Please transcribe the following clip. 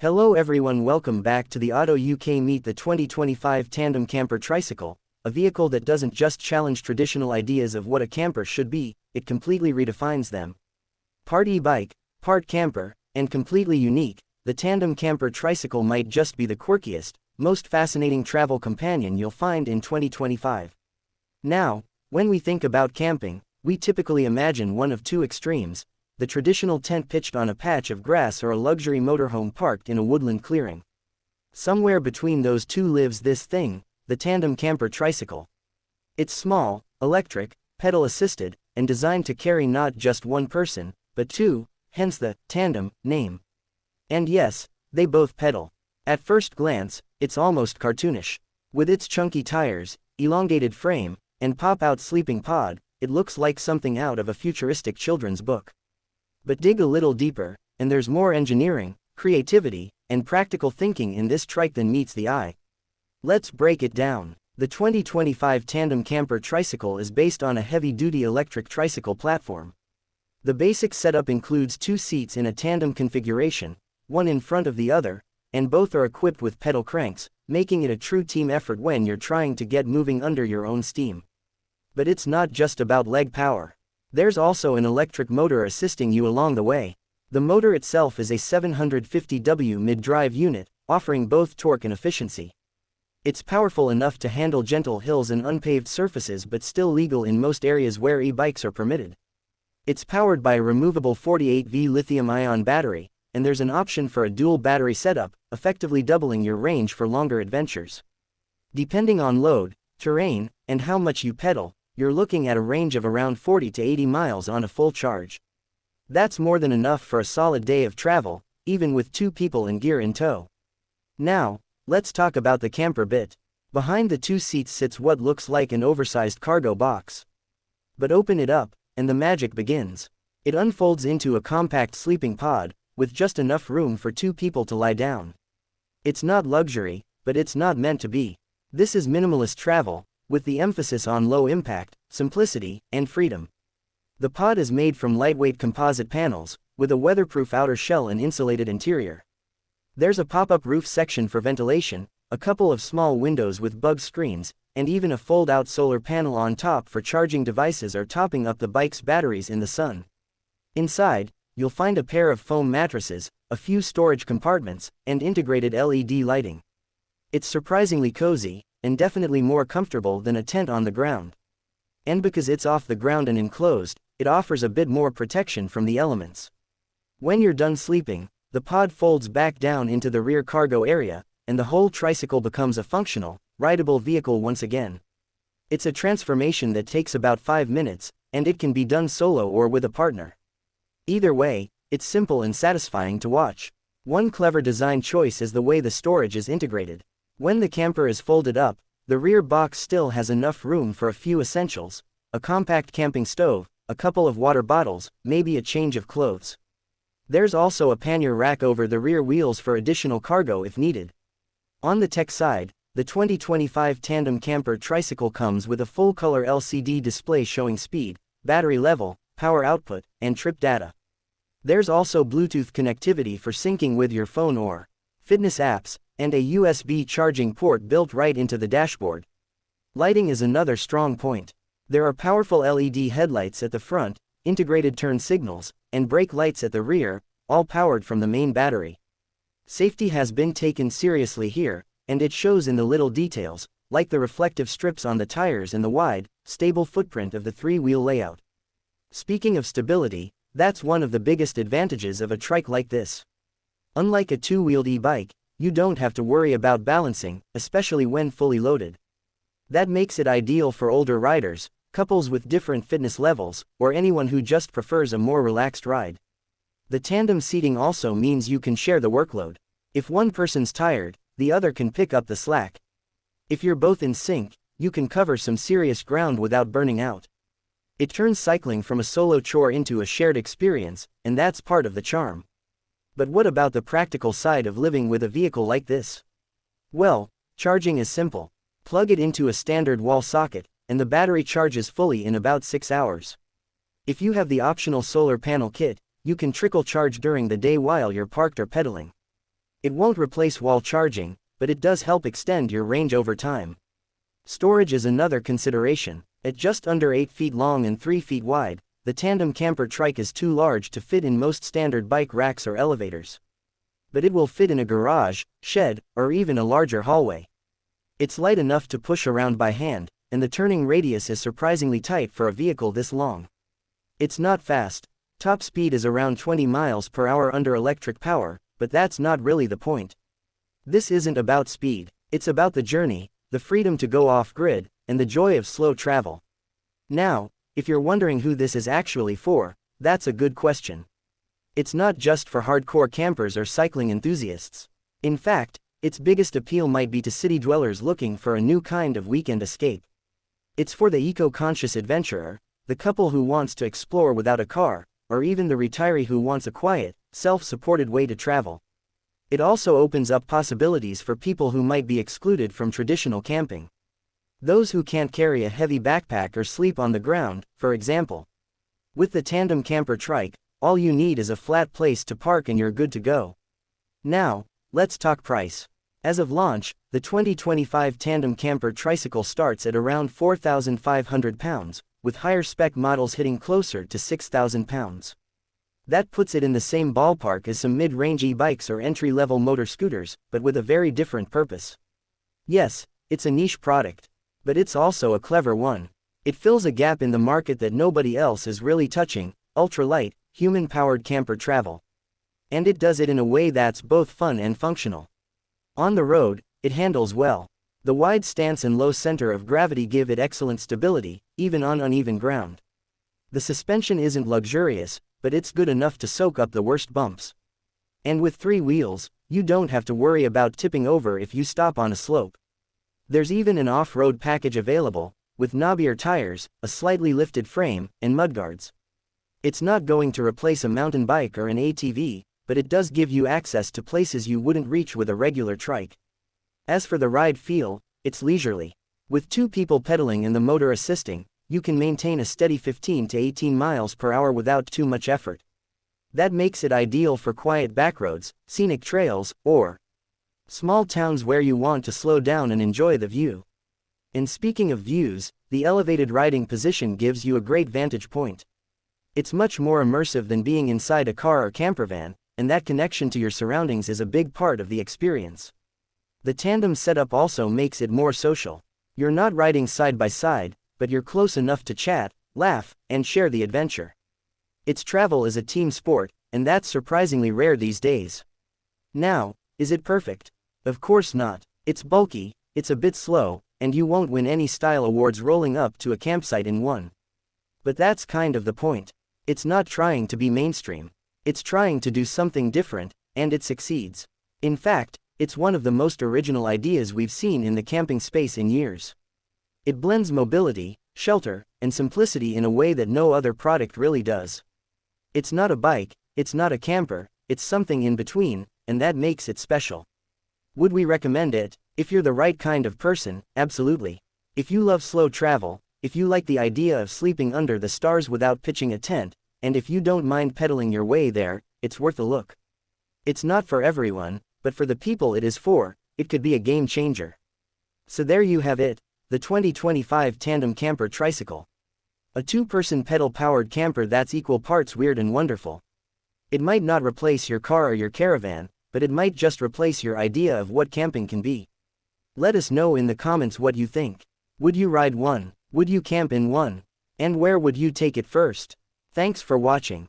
Hello everyone, welcome back to the Auto UK. Meet the 2025 Tandem Camper Tricycle, a vehicle that doesn't just challenge traditional ideas of what a camper should be, it completely redefines them. Part e-bike, part camper, and completely unique, the Tandem Camper Tricycle might just be the quirkiest, most fascinating travel companion you'll find in 2025. Now, when we think about camping, we typically imagine one of two extremes: the traditional tent pitched on a patch of grass or a luxury motorhome parked in a woodland clearing. Somewhere between those two lives this thing, the Tandem Camper Tricycle. It's small, electric, pedal-assisted, and designed to carry not just one person, but two, hence the tandem name. And yes, they both pedal. At first glance, it's almost cartoonish. With its chunky tires, elongated frame, and pop-out sleeping pod, it looks like something out of a futuristic children's book. But dig a little deeper, and there's more engineering, creativity, and practical thinking in this trike than meets the eye. Let's break it down. The 2025 Tandem Camper Tricycle is based on a heavy-duty electric tricycle platform. The basic setup includes two seats in a tandem configuration, one in front of the other, and both are equipped with pedal cranks, making it a true team effort when you're trying to get moving under your own steam. But it's not just about leg power. There's also an electric motor assisting you along the way. The motor itself is a 750W mid-drive unit, offering both torque and efficiency. It's powerful enough to handle gentle hills and unpaved surfaces, but still legal in most areas where e-bikes are permitted. It's powered by a removable 48V lithium-ion battery, and there's an option for a dual battery setup, effectively doubling your range for longer adventures. Depending on load, terrain, and how much you pedal, you're looking at a range of around 40 to 80 miles on a full charge. That's more than enough for a solid day of travel, even with two people and gear in tow. Now, let's talk about the camper bit. Behind the two seats sits what looks like an oversized cargo box. But open it up, and the magic begins. It unfolds into a compact sleeping pod, with just enough room for two people to lie down. It's not luxury, but it's not meant to be. This is minimalist travel, with the emphasis on low impact, simplicity, and freedom. The pod is made from lightweight composite panels, with a weatherproof outer shell and insulated interior. There's a pop-up roof section for ventilation, a couple of small windows with bug screens, and even a fold-out solar panel on top for charging devices or topping up the bike's batteries in the sun. Inside, you'll find a pair of foam mattresses, a few storage compartments, and integrated LED lighting. It's surprisingly cozy, and definitely more comfortable than a tent on the ground. And because it's off the ground and enclosed, it offers a bit more protection from the elements. When you're done sleeping, the pod folds back down into the rear cargo area, and the whole tricycle becomes a functional, rideable vehicle once again. It's a transformation that takes about 5 minutes, and it can be done solo or with a partner. Either way, it's simple and satisfying to watch. One clever design choice is the way the storage is integrated. When the camper is folded up, the rear box still has enough room for a few essentials: a compact camping stove, a couple of water bottles, maybe a change of clothes. There's also a pannier rack over the rear wheels for additional cargo if needed. On the tech side, the 2025 Tandem Camper Tricycle comes with a full-color LCD display showing speed, battery level, power output, and trip data. There's also Bluetooth connectivity for syncing with your phone or fitness apps, and a USB charging port built right into the dashboard. Lighting is another strong point. There are powerful LED headlights at the front, integrated turn signals, and brake lights at the rear, all powered from the main battery. Safety has been taken seriously here, and it shows in the little details, like the reflective strips on the tires and the wide, stable footprint of the three-wheel layout. Speaking of stability, that's one of the biggest advantages of a trike like this. Unlike a two-wheeled e-bike, you don't have to worry about balancing, especially when fully loaded. That makes it ideal for older riders, couples with different fitness levels, or anyone who just prefers a more relaxed ride. The tandem seating also means you can share the workload. If one person's tired, the other can pick up the slack. If you're both in sync, you can cover some serious ground without burning out. It turns cycling from a solo chore into a shared experience, and that's part of the charm. But what about the practical side of living with a vehicle like this? Well, charging is simple. Plug it into a standard wall socket, and the battery charges fully in about 6 hours. If you have the optional solar panel kit, you can trickle charge during the day while you're parked or pedaling. It won't replace wall charging, but it does help extend your range over time. Storage is another consideration. At just under 8 feet long and 3 feet wide, the Tandem Camper Trike is too large to fit in most standard bike racks or elevators. But it will fit in a garage, shed, or even a larger hallway. It's light enough to push around by hand, and the turning radius is surprisingly tight for a vehicle this long. It's not fast. Top speed is around 20 miles per hour under electric power, but that's not really the point. This isn't about speed, it's about the journey, the freedom to go off-grid, and the joy of slow travel. Now, if you're wondering who this is actually for, that's a good question. It's not just for hardcore campers or cycling enthusiasts. In fact, its biggest appeal might be to city dwellers looking for a new kind of weekend escape. It's for the eco-conscious adventurer, the couple who wants to explore without a car, or even the retiree who wants a quiet, self-supported way to travel. It also opens up possibilities for people who might be excluded from traditional camping. Those who can't carry a heavy backpack or sleep on the ground, for example. With the Tandem Camper Trike, all you need is a flat place to park and you're good to go. Now, let's talk price. As of launch, the 2025 Tandem Camper Tricycle starts at around £4,500, with higher spec models hitting closer to £6,000. That puts it in the same ballpark as some mid-range e-bikes or entry-level motor scooters, but with a very different purpose. Yes, it's a niche product. But it's also a clever one. It fills a gap in the market that nobody else is really touching: ultra-light, human-powered camper travel. And it does it in a way that's both fun and functional. On the road, it handles well. The wide stance and low center of gravity give it excellent stability, even on uneven ground. The suspension isn't luxurious, but it's good enough to soak up the worst bumps. And with 3 wheels, you don't have to worry about tipping over if you stop on a slope. There's even an off-road package available, with knobbier tires, a slightly lifted frame, and mudguards. It's not going to replace a mountain bike or an ATV, but it does give you access to places you wouldn't reach with a regular trike. As for the ride feel, it's leisurely. With 2 people pedaling and the motor assisting, you can maintain a steady 15 to 18 miles per hour without too much effort. That makes it ideal for quiet backroads, scenic trails, or small towns where you want to slow down and enjoy the view. And speaking of views, the elevated riding position gives you a great vantage point. It's much more immersive than being inside a car or campervan, and that connection to your surroundings is a big part of the experience. The tandem setup also makes it more social. You're not riding side by side, but you're close enough to chat, laugh, and share the adventure. Its travel is a team sport, and that's surprisingly rare these days. Now, is it perfect? Of course not. It's bulky, it's a bit slow, and you won't win any style awards rolling up to a campsite in one. But that's kind of the point. It's not trying to be mainstream. It's trying to do something different, and it succeeds. In fact, it's one of the most original ideas we've seen in the camping space in years. It blends mobility, shelter, and simplicity in a way that no other product really does. It's not a bike, it's not a camper, it's something in between, and that makes it special. Would we recommend it? If you're the right kind of person, absolutely. If you love slow travel, if you like the idea of sleeping under the stars without pitching a tent, and if you don't mind pedaling your way there, it's worth a look. It's not for everyone, but for the people it is for, it could be a game changer. So there you have it, the 2025 Tandem Camper Tricycle. A 2-person pedal-powered camper that's equal parts weird and wonderful. It might not replace your car or your caravan, but it might just replace your idea of what camping can be. Let us know in the comments what you think. Would you ride one? Would you camp in one? And where would you take it first? Thanks for watching.